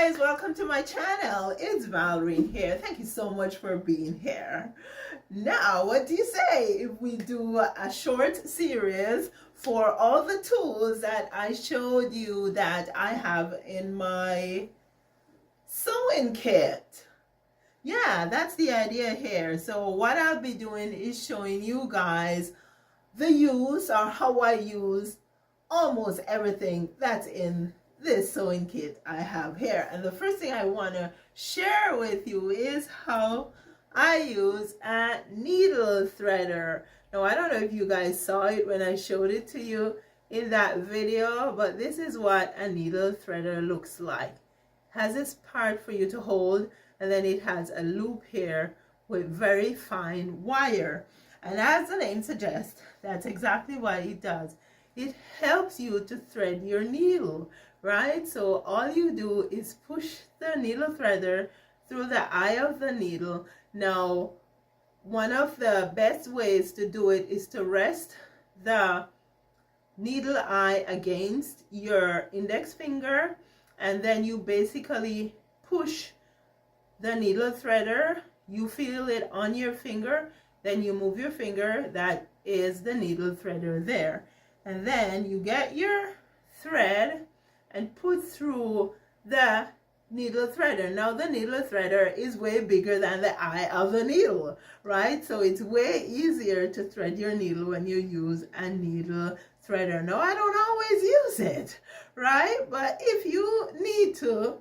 guys, welcome to my channel. It's Valerie here. Thank you so much for being here. Now, what do you say if we do a short series for all the tools that I showed you that I have in my sewing kit? Yeah, that's the idea here. So what I'll be doing is showing you guys the use or how I use almost everything that's in this sewing kit I have here. And the first thing I want to share with you is how I use a needle threader. Now, I don't know if you guys saw it when I showed it to you in that video, but this is what a needle threader looks like. It has this part for you to hold, and then it has a loop here with very fine wire. And as the name suggests, that's exactly what it does. It helps you to thread your needle, right? So all you do is push the needle threader through the eye of the needle. Now, one of the best ways to do it is to rest the needle eye against your index finger, and then you basically push the needle threader. You feel it on your finger, then you move your finger, that is the needle threader there. And then you get your thread and put through the needle threader. Now the needle threader is way bigger than the eye of the needle, right? So it's way easier to thread your needle when you use a needle threader. Now I don't always use it, right? But if you need to,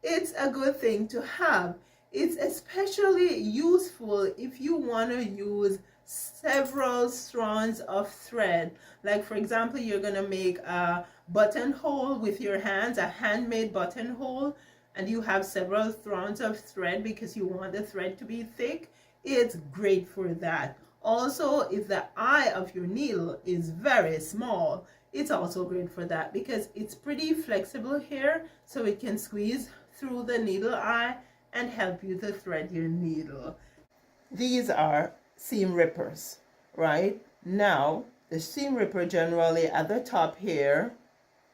it's a good thing to have. It's especially useful if you want to use several strands of thread. Like, for example, you're going to make a buttonhole with your hands, a handmade buttonhole, and you have several strands of thread because you want the thread to be thick. It's great for that. Also, if the eye of your needle is very small, it's also great for that because it's pretty flexible here, so it can squeeze through the needle eye and help you to thread your needle. These are seam rippers, right? Now, the seam ripper generally at the top here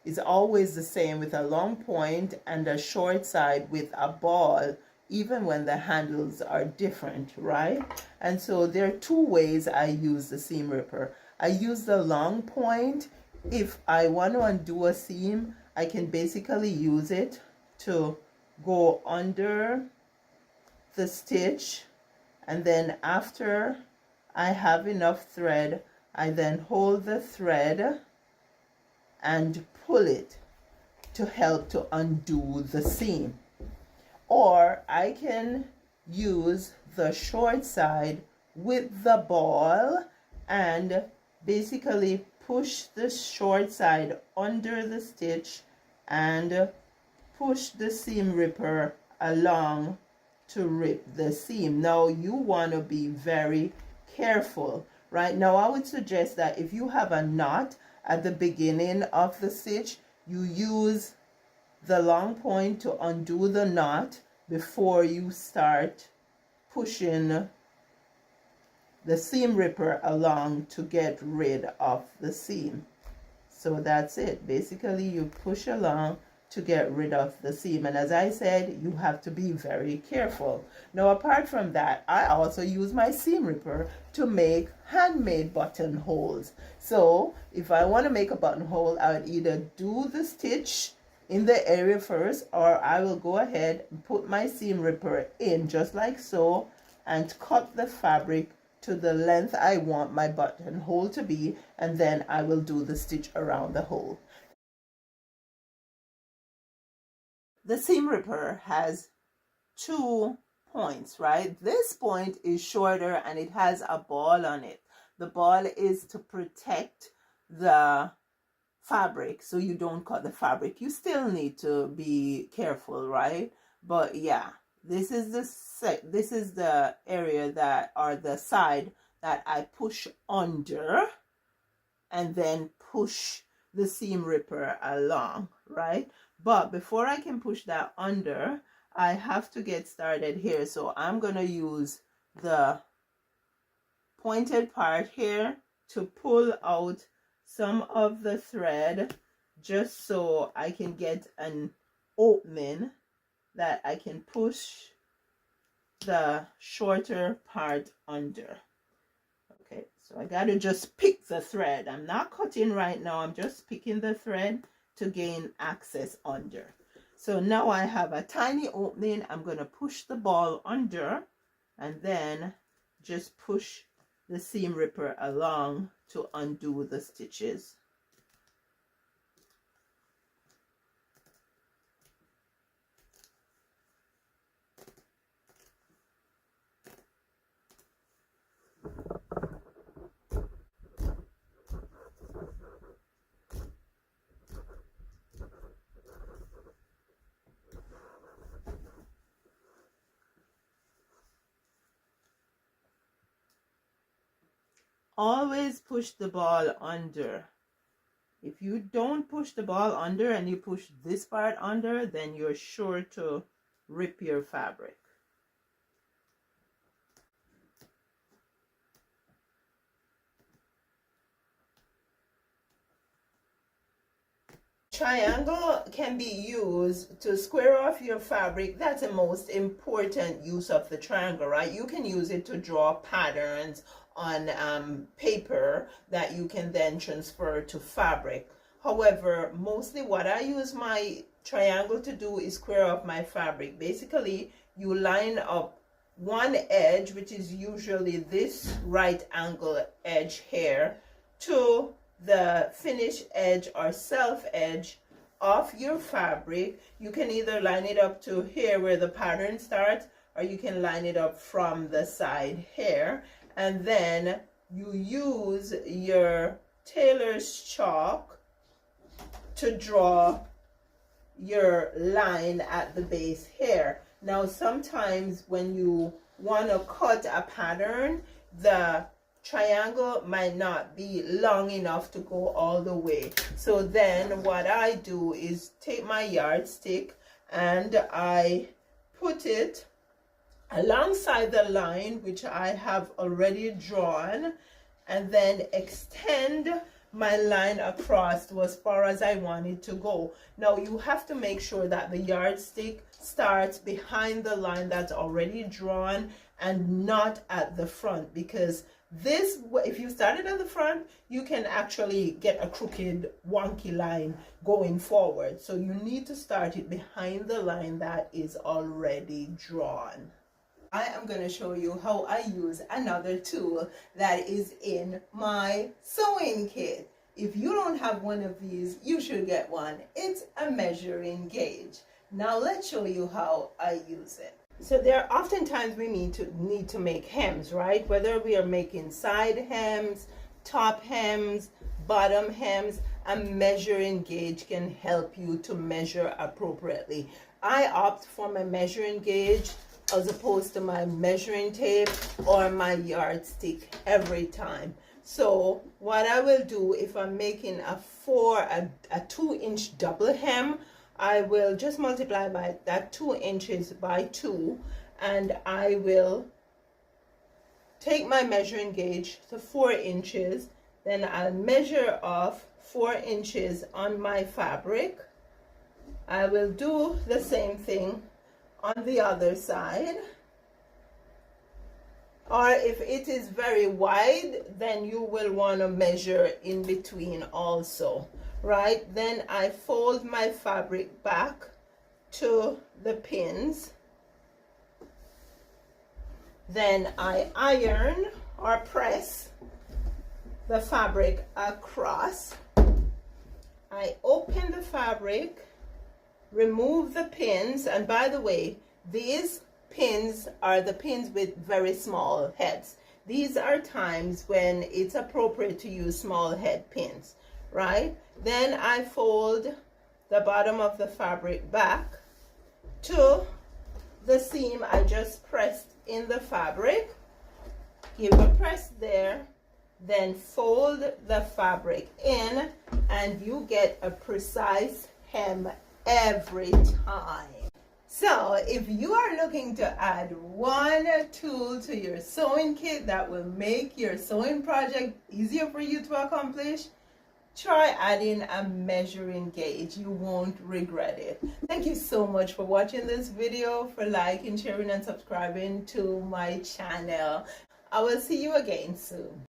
is always the same with a long point and a short side with a ball, even when the handles are different, right? And so there are two ways I use the seam ripper. I use the long point. If I want to undo a seam, I can basically use it to go under the stitch, and then after I have enough thread, I then hold the thread and pull it to help to undo the seam. Or I can use the short side with the ball and basically push the short side under the stitch and push the seam ripper along to rip the seam. Now you want to be very careful. Right now I would suggest that if you have a knot at the beginning of the stitch, you use the long point to undo the knot before you start pushing the seam ripper along to get rid of the seam. So that's it. Basically you push along to get rid of the seam, and as I said, you have to be very careful. Now apart from that, I also use my seam ripper to make handmade buttonholes. So if I want to make a buttonhole, I would either do the stitch in the area first, or I will go ahead and put my seam ripper in just like so and cut the fabric to the length I want my buttonhole to be, and then I will do the stitch around the hole. The seam ripper has 2 points, right? This point is shorter and it has a ball on it. The ball is to protect the fabric so you don't cut the fabric. You still need to be careful, right? But yeah, this is the area that, or the side that I push under and then push the seam ripper along, right? But before I can push that under, I have to get started here. So I'm going to use the pointed part here to pull out some of the thread just so I can get an opening that I can push the shorter part under. Okay, so I got to just pick the thread. I'm not cutting right now. I'm just picking the thread to gain access under. So now I have a tiny opening. I'm going to push the ball under and then just push the seam ripper along to undo the stitches. Always push the ball under. If you don't push the ball under and you push this part under, then you're sure to rip your fabric. Triangle can be used to square off your fabric. That's the most important use of the triangle, right? You can use it to draw patterns on paper that you can then transfer to fabric. However, mostly what I use my triangle to do is square off my fabric. Basically, you line up one edge, which is usually this right angle edge here, to the finished edge or self edge of your fabric. You can either line it up to here where the pattern starts, or you can line it up from the side here, and then you use your tailor's chalk to draw your line at the base here. Now sometimes when you want to cut a pattern, the triangle might not be long enough to go all the way. So then what I do is take my yardstick and I put it alongside the line which I have already drawn, and then extend my line across to as far as I want it to go. Now you have to make sure that the yardstick starts behind the line that's already drawn and not at the front, because this, if you started at the front, you can actually get a crooked, wonky line going forward. So you need to start it behind the line that is already drawn. I am going to show you how I use another tool that is in my sewing kit. If you don't have one of these, you should get one. It's a measuring gauge. Now let's show you how I use it. So there are oftentimes we need to make hems, right? Whether we are making side hems, top hems, bottom hems, a measuring gauge can help you to measure appropriately. I opt for my measuring gauge as opposed to my measuring tape or my yardstick every time. So what I will do, if I'm making a 2-inch double hem, I will just multiply by that 2 inches by 2, and I will take my measuring gauge to 4 inches. Then I'll measure off 4 inches on my fabric. I will do the same thing on the other side. Or if it is very wide, then you will want to measure in between also, right? Then I fold my fabric back to the pins. Then I iron or press the fabric across. I open the fabric, remove the pins, and by the way, these pins are the pins with very small heads. These are times when it's appropriate to use small head pins, right? Then I fold the bottom of the fabric back to the seam I just pressed in the fabric. Give a press there, then fold the fabric in, and you get a precise hem every time. So if you are looking to add one tool to your sewing kit that will make your sewing project easier for you to accomplish, try adding a measuring gauge. You won't regret it. Thank you so much for watching this video, for liking, sharing, and subscribing to my channel. I will see you again soon.